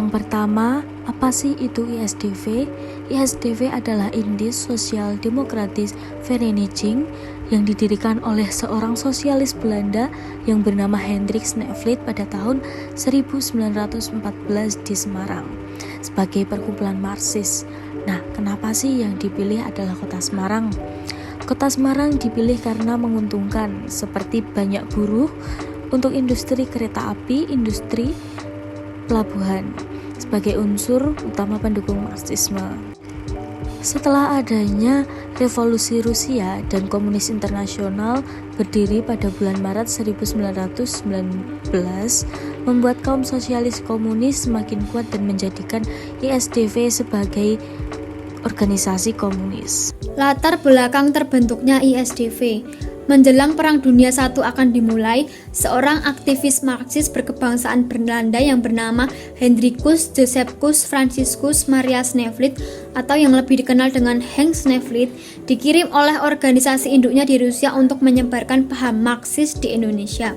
Yang pertama, apa sih itu ISDV? ISDV adalah Indische Sosiaal Democratische Vereniging yang didirikan oleh seorang sosialis Belanda yang bernama Hendrik Snevely pada tahun 1914 di Semarang sebagai perkumpulan Marxis. Nah, kenapa sih yang dipilih adalah kota Semarang? Kota Semarang dipilih karena menguntungkan, seperti banyak buruh untuk industri kereta api, industri pelabuhan, sebagai unsur utama pendukung Marxisme. Setelah adanya Revolusi Rusia dan Komunis Internasional berdiri pada bulan Maret 1919, membuat kaum sosialis komunis semakin kuat dan menjadikan ISDV sebagai organisasi komunis. Latar belakang terbentuknya ISDV. Menjelang Perang Dunia I akan dimulai, seorang aktivis Marxis berkebangsaan Belanda yang bernama Hendrikus Josephus Franciscus Maria Snevely atau yang lebih dikenal dengan Henk Snevely dikirim oleh organisasi induknya di Rusia untuk menyebarkan paham Marxis di Indonesia.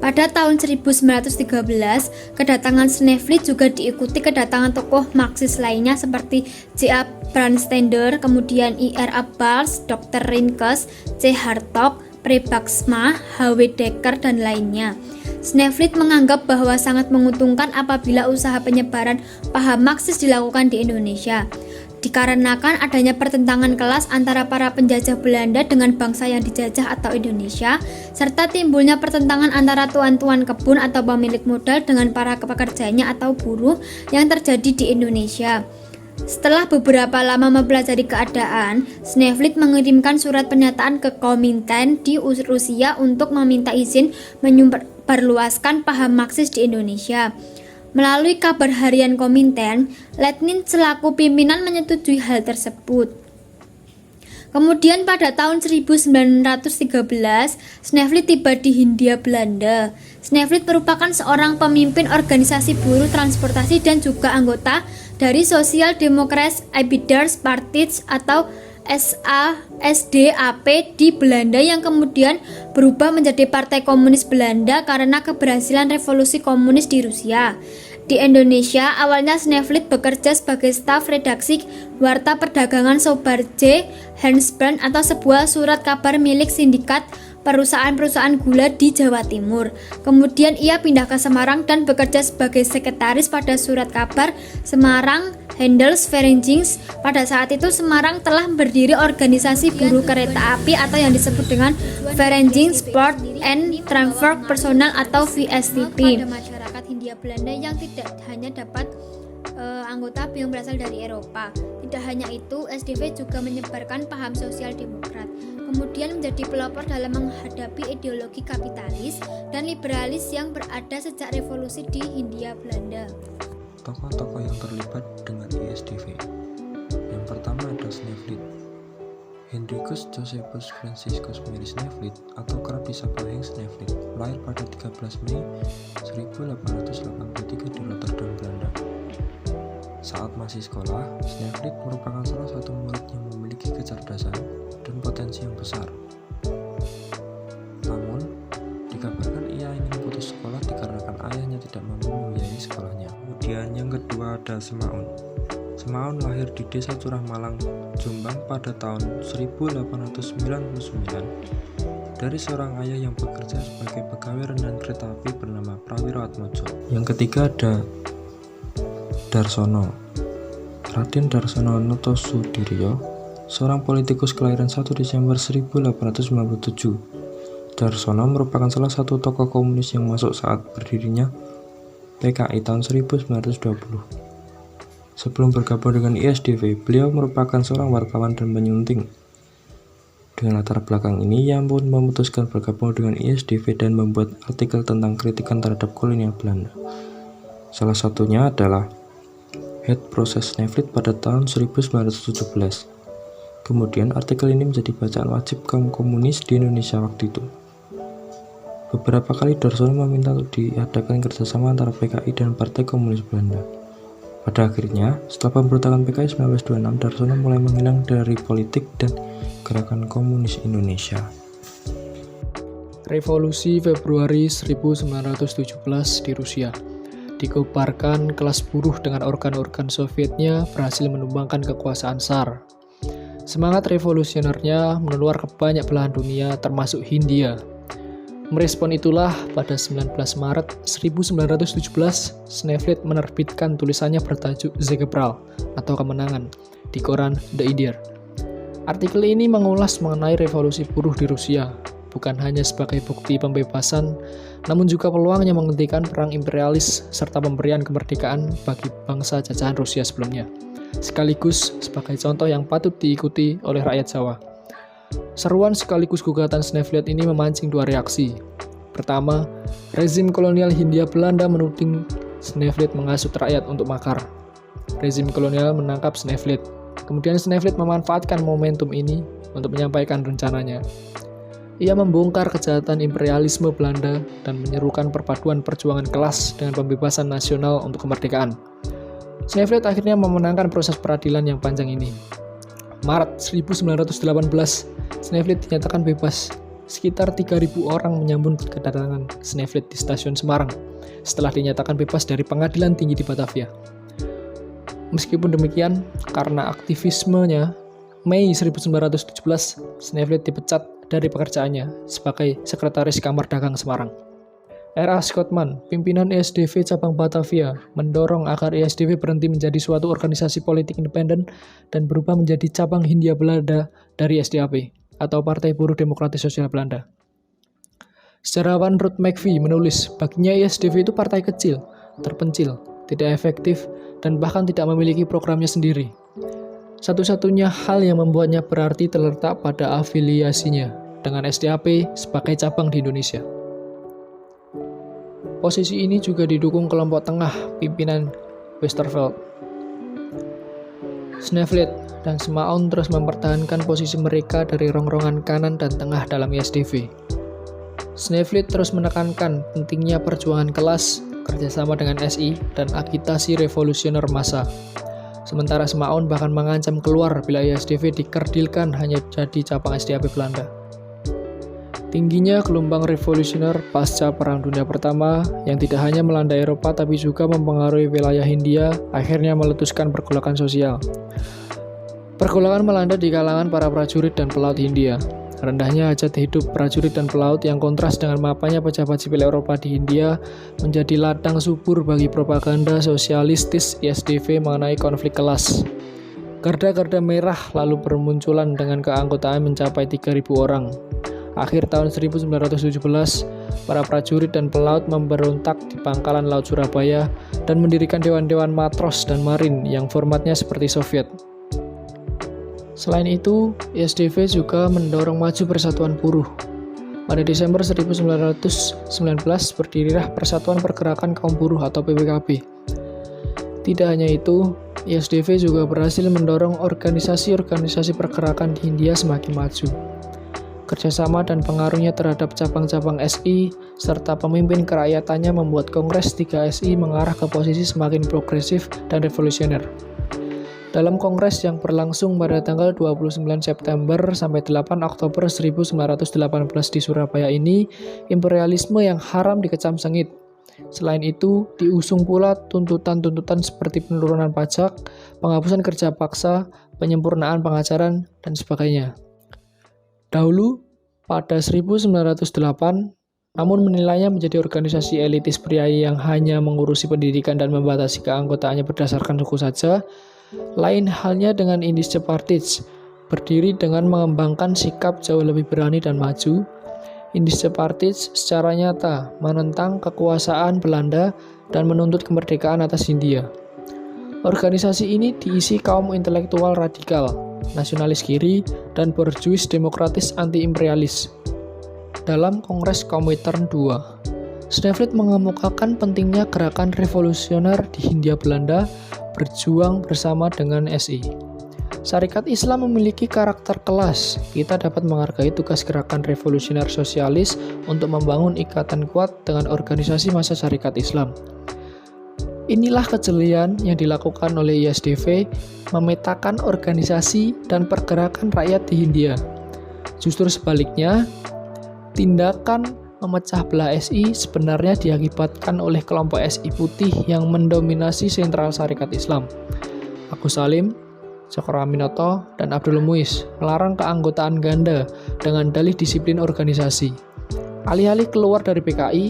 Pada tahun 1913, kedatangan Snevely juga diikuti kedatangan tokoh Marxis lainnya seperti J.A. Brandstätter, kemudian I.R. Abbals, Dr. Rinkes, C. Hartog, Prebaksma, H.W. Dekker, dan lainnya. Snevely menganggap bahwa sangat menguntungkan apabila usaha penyebaran paham Marxis dilakukan di Indonesia, dikarenakan adanya pertentangan kelas antara para penjajah Belanda dengan bangsa yang dijajah atau Indonesia, serta timbulnya pertentangan antara tuan-tuan kebun atau pemilik modal dengan para pekerjanya atau buruh yang terjadi di Indonesia. Setelah beberapa lama mempelajari keadaan, Snevely mengirimkan surat pernyataan ke Komintern di Rusia untuk meminta izin menyebarluaskan paham Marxis di Indonesia. Melalui kabar harian Komintern, Lenin selaku pimpinan menyetujui hal tersebut. Kemudian pada tahun 1913, Snevely tiba di Hindia Belanda. Snevely merupakan seorang pemimpin organisasi buruh transportasi dan juga anggota dari Social Democratische Arbeiderspartij atau SASDAP di Belanda yang kemudian berubah menjadi Partai Komunis Belanda karena keberhasilan revolusi komunis di Rusia. Di Indonesia, awalnya Snevely bekerja sebagai staf redaksi Warta Perdagangan Sobarje Handelsblad atau sebuah surat kabar milik sindikat perusahaan-perusahaan gula di Jawa Timur. Kemudian ia pindah ke Semarang dan bekerja sebagai sekretaris pada surat kabar Semarang Handelsvereniging. Pada saat itu Semarang telah berdiri organisasi buruh kereta api atau yang disebut dengan Vereniging Sport and Transport Personnel atau VSTP. Pada masyarakat Hindia Belanda yang tidak hanya dapat anggota yang berasal dari Eropa. Tidak hanya itu, SDV juga menyebarkan paham sosial demokrat, kemudian menjadi pelopor dalam menghadapi ideologi kapitalis dan liberalis yang berada sejak revolusi di Hindia Belanda. Tokoh-tokoh yang terlibat dengan ISDV. Yang pertama ada Snevely. Hendrikus Josephus Franciscus Maria Snevely atau kerap disapa Henk Snevely lahir pada 13 Mei 1883 di Rotterdam, Belanda. Saat masih sekolah, Snevely merupakan salah satu murid yang memiliki kecerdasan dan potensi yang besar. Namun, dikabarkan ia ingin putus sekolah dikarenakan ayahnya tidak mampu membiayai sekolahnya. Kemudian yang kedua ada Semaun. Semaun lahir di Desa Curah Malang, Jombang pada tahun 1899 dari seorang ayah yang bekerja sebagai pegawai rendan kereta api bernama Prawiro Atmojo. Yang ketiga ada Darsono. Raden Darsono Notosudiryo, seorang politikus kelahiran 1 Desember 1897. Darsono merupakan salah satu tokoh komunis yang masuk saat berdirinya PKI tahun 1920. Sebelum bergabung dengan ISDV, beliau merupakan seorang wartawan dan penyunting. Dengan latar belakang ini, ia pun memutuskan bergabung dengan ISDV dan membuat artikel tentang kritikan terhadap kolonial Belanda. Salah satunya adalah Head Proses Snevely pada tahun 1917. Kemudian artikel ini menjadi bacaan wajib kaum komunis di Indonesia waktu itu. Beberapa kali Darsono meminta untuk diadakan kerjasama antara PKI dan Partai Komunis Belanda. Pada akhirnya, setelah pemberontakan PKI 1926, Darsono mulai menghilang dari politik dan gerakan komunis Indonesia. Revolusi Februari 1917 di Rusia. dikobarkan, kelas buruh dengan organ-organ Sovietnya berhasil menumbangkan kekuasaan Tsar. Semangat revolusionernya menular ke banyak belahan dunia, termasuk Hindia. Merespon itulah pada 19 Maret 1917, Sneflit menerbitkan tulisannya bertajuk Zegebral atau Kemenangan di koran The Idiot. Artikel ini mengulas mengenai revolusi buruh di Rusia, bukan hanya sebagai bukti pembebasan, namun juga peluang yang menghentikan perang imperialis serta pemberian kemerdekaan bagi bangsa jajahan Rusia sebelumnya, sekaligus sebagai contoh yang patut diikuti oleh rakyat Jawa. Seruan sekaligus gugatan Sneflit ini memancing dua reaksi. Pertama, rezim kolonial Hindia Belanda menuding Sneflit menghasut rakyat untuk makar. Rezim kolonial menangkap Sneflit. Kemudian Sneflit memanfaatkan momentum ini untuk menyampaikan rencananya. Ia membongkar kejahatan imperialisme Belanda dan menyerukan perpaduan perjuangan kelas dengan pembebasan nasional untuk kemerdekaan. Sneflit akhirnya memenangkan proses peradilan yang panjang ini. Maret 1918, Sneflit dinyatakan bebas. Sekitar 3.000 orang menyambut kedatangan Sneflit di stasiun Semarang setelah dinyatakan bebas dari pengadilan tinggi di Batavia. Meskipun demikian, karena aktivismenya, Mei 1917, Sneflit dipecat dari pekerjaannya sebagai Sekretaris Kamar Dagang Semarang. R.A. Scottman, pimpinan ISDV cabang Batavia, mendorong agar ISDV berhenti menjadi suatu organisasi politik independen dan berubah menjadi cabang Hindia Belanda dari SDAP, atau Partai Buruh Demokratis Sosial Belanda. Sejarawan Ruth McVie menulis, baginya ISDV itu partai kecil, terpencil, tidak efektif, dan bahkan tidak memiliki programnya sendiri. Satu-satunya hal yang membuatnya berarti terletak pada afiliasinya dengan SDAP sebagai cabang di Indonesia. Posisi ini juga didukung kelompok tengah pimpinan Westerveld. Sneflit dan Semaun terus mempertahankan posisi mereka dari rongrongan kanan dan tengah dalam ISDV. Sneflit terus menekankan pentingnya perjuangan kelas, kerjasama dengan SI, dan agitasi revolusioner massa. Sementara Semaun bahkan mengancam keluar bila ISDV dikerdilkan hanya jadi cabang SDAP Belanda. Tingginya gelombang revolusioner pasca Perang Dunia Pertama yang tidak hanya melanda Eropa tapi juga mempengaruhi wilayah Hindia akhirnya meletuskan pergolakan sosial. Pergolakan melanda di kalangan para prajurit dan pelaut Hindia. Rendahnya hajat hidup prajurit dan pelaut yang kontras dengan mapannya pejabat sipil Eropa di Hindia menjadi ladang subur bagi propaganda sosialistis ISDV mengenai konflik kelas. Garda-garda merah lalu bermunculan dengan keanggotaan mencapai 3.000 orang. Akhir tahun 1917, para prajurit dan pelaut memberontak di pangkalan laut Surabaya dan mendirikan dewan-dewan matros dan marin yang formatnya seperti Soviet. Selain itu, ISDV juga mendorong maju persatuan buruh. Pada Desember 1919 berdirilah Persatuan Pergerakan Kaum Buruh atau PPKB. Tidak hanya itu, ISDV juga berhasil mendorong organisasi-organisasi pergerakan di Hindia semakin maju. Kerjasama dan pengaruhnya terhadap cabang-cabang SI serta pemimpin kerajaatannya membuat Kongres 3 SI mengarah ke posisi semakin progresif dan revolusioner. Dalam kongres yang berlangsung pada tanggal 29 September sampai 8 Oktober 1918 di Surabaya ini, imperialisme yang haram dikecam sengit. Selain itu, diusung pula tuntutan-tuntutan seperti penurunan pajak, penghapusan kerja paksa, penyempurnaan pengajaran, dan sebagainya. Dahulu, pada 1908, namun menilainya menjadi organisasi elitis pria yang hanya mengurusi pendidikan dan membatasi keanggotaannya berdasarkan suku saja. Lain halnya dengan Indische Partij, berdiri dengan mengembangkan sikap jauh lebih berani dan maju. Indische Partij secara nyata menentang kekuasaan Belanda dan menuntut kemerdekaan atas Hindia. Organisasi ini diisi kaum intelektual radikal, nasionalis kiri, dan borjuis demokratis anti-imperialis. Dalam Kongres Komintern II, Sneflit mengemukakan pentingnya gerakan revolusioner di Hindia Belanda berjuang bersama dengan SI. Syarikat Islam memiliki karakter kelas. Kita dapat menghargai tugas gerakan revolusioner sosialis untuk membangun ikatan kuat dengan organisasi massa syarikat Islam. Inilah kejelian yang dilakukan oleh ISDV memetakan organisasi dan pergerakan rakyat di Hindia. Justru sebaliknya, tindakan memecah belah SI sebenarnya diakibatkan oleh kelompok SI putih yang mendominasi sentral Sarekat Islam. Agus Salim, Cokro Aminoto, dan Abdul Muiz melarang keanggotaan ganda dengan dalih disiplin organisasi. Alih-alih keluar dari PKI,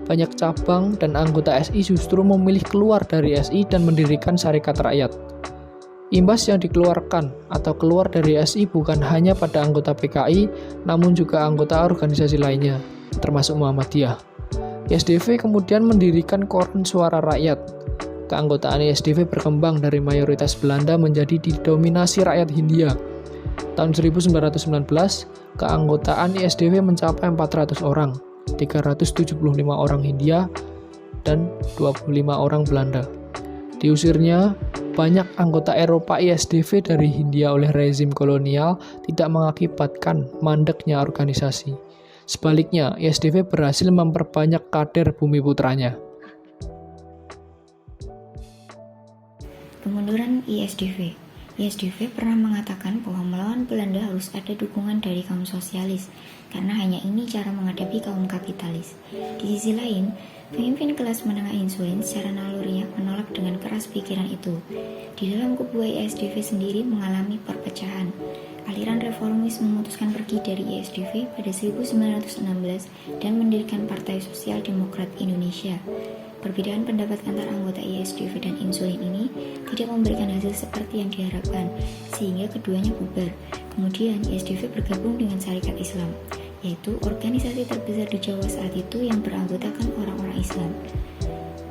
banyak cabang dan anggota SI justru memilih keluar dari SI dan mendirikan Sarekat Rakyat. Imbas yang dikeluarkan atau keluar dari SI bukan hanya pada anggota PKI, namun juga anggota organisasi lainnya, termasuk Muhammadiyah. ISDV kemudian mendirikan Koran Suara Rakyat. Keanggotaan ISDV berkembang dari mayoritas Belanda menjadi didominasi rakyat Hindia. Tahun 1919, keanggotaan ISDV mencapai 400 orang, 375 orang Hindia, dan 25 orang Belanda. Diusirnya, banyak anggota Eropa ISDV dari Hindia oleh rezim kolonial tidak mengakibatkan mandeknya organisasi. Sebaliknya, ISDV berhasil memperbanyak kader bumi putranya. Kemunduran ISDV. ISDV pernah mengatakan bahwa melawan Belanda harus ada dukungan dari kaum sosialis, karena hanya ini cara menghadapi kaum kapitalis. Di sisi lain, pemimpin kelas menengah insulin secara naluriah menolak dengan keras pikiran itu. Di dalam kubu ISDV sendiri mengalami perpecahan. Aliran reformis memutuskan pergi dari ISDV pada 1916 dan mendirikan Partai Sosial Demokrat Indonesia. Perbedaan pendapat antar anggota ISDV dan insulin ini tidak memberikan hasil seperti yang diharapkan, sehingga keduanya bubar. Kemudian ISDV bergabung dengan Sarekat Islam, yaitu organisasi terbesar di Jawa saat itu yang beranggotakan orang-orang Islam.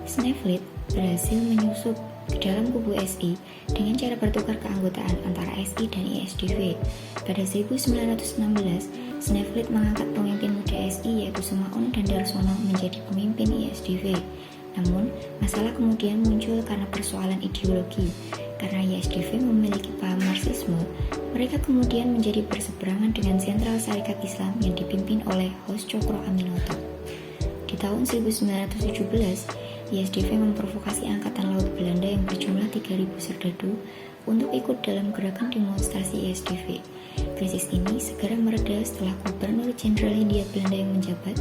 Sneflit berhasil menyusup ke dalam kubu SI dengan cara bertukar keanggotaan antara SI dan ISDV. Pada 1916, Sneflit mengangkat pemimpin muda SI yaitu Semaun dan Darsono menjadi pemimpin ISDV. Namun, masalah kemudian muncul karena persoalan ideologi. Karena ISDV memiliki paham Marxisme, mereka kemudian menjadi berseberangan dengan sentral Sarekat Islam yang dipimpin oleh Hos Cokro Aminoto. Di tahun 1917, ISDV memprovokasi Angkatan Laut Belanda yang berjumlah 3.000 serdadu untuk ikut dalam gerakan demonstrasi ISDV. Krisis ini segera mereda setelah Gubernur Jenderal Hindia Belanda yang menjabat,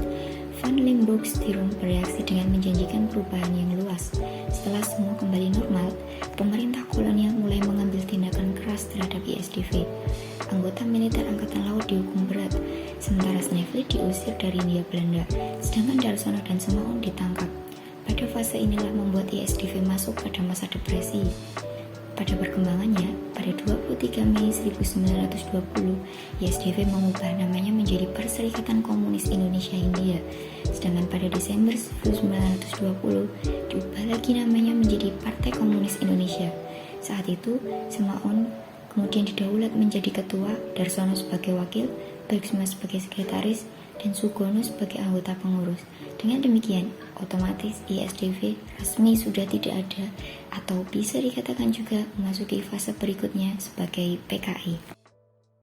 Van Limburg-Stirum, bereaksi dengan menjanjikan perubahan yang luas. Setelah semua kembali normal, pemerintah kolonial mulai mengambil tindakan keras terhadap ISDV. Anggota militer Angkatan Laut dihukum berat, sementara Sneflit diusir dari Hindia Belanda, sedangkan Darsono dan Semaun ditangkap. Pada fase inilah membuat ISDV masuk pada masa depresi. Pada perkembangannya, pada 23 Mei 1920, ISDV mengubah namanya menjadi Perserikatan Komunis Indonesia Hindia. Sedangkan pada Desember 1920, diubah lagi namanya menjadi Partai Komunis Indonesia. Saat itu, Semaun kemudian didaulat menjadi ketua, Darsono sebagai wakil, Bergsma sebagai sekretaris, dan Sugono sebagai anggota pengurus. Dengan demikian, otomatis ISDV resmi sudah tidak ada, atau bisa dikatakan juga memasuki fase berikutnya sebagai PKI.